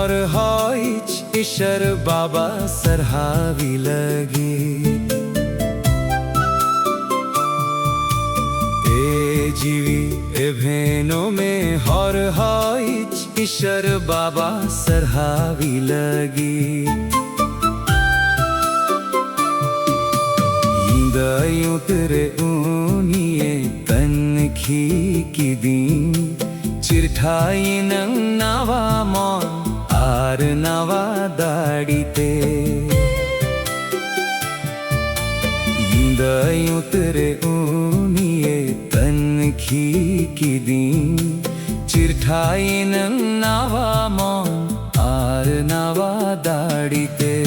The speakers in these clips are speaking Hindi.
हर हाइच ईशर बाबा सरहावी लगी। ए जीवी ए भेनो में हर हाइच ईशर बाबा सरहावी लगी। दयूं तेरे ऊनिए तनखी की दी चिरठाई नंग नवा मौन आर नवा दाड़ीते। दयूं तेरे ऊनिए तनखी की दी चिरठाई नंग नवा मौन आर नवा दाड़ीते।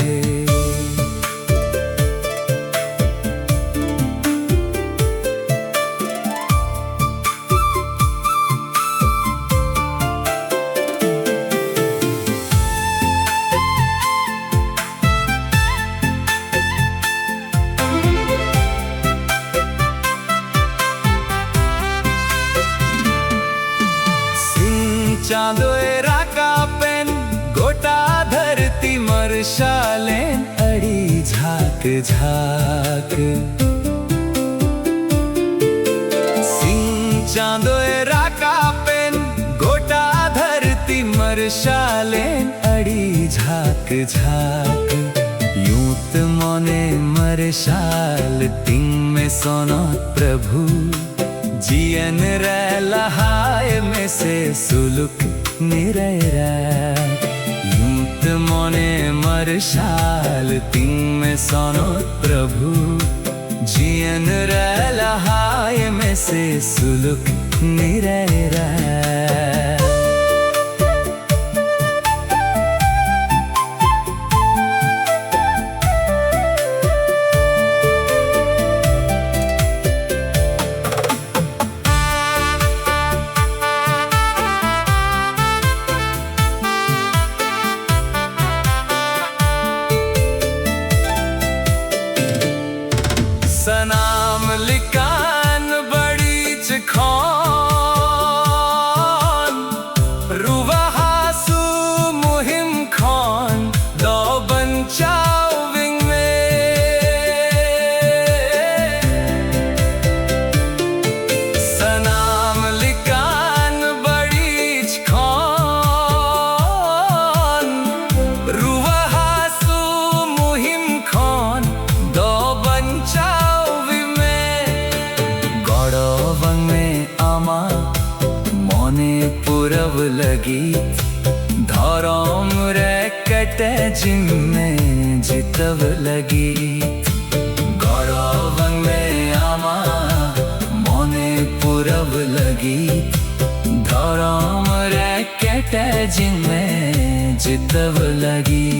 चांदोए राका पेन गोटा धरती मरशालेन अड़ी झाक झाक। सिंह चांदोए राका पेन गोटा धरती मरशालेन अड़ी झाक झाक। यूत मोने मरशाल तिंग में सोनो प्रभु जियन रहाय में से सुलुक निरैरा। यूत मोने मरशाल तिंग में सोनो प्रभु जियन रहाय में से सुलुक निरैरा। सनाम लिकान बड़ी चखौन रुवाहासु मुहिम खौन दो बंचाओ विंग में। सनाम लिकान बड़ी चखौन रुवाहासु मुहिम खौन दो बंचाओ मोने पुरव लगी धरम रे कटे जिम्मे जितव लगी। गौरव में आमा मोने पुरव लगी धरम रे कटे जिम्मे जितव लगी।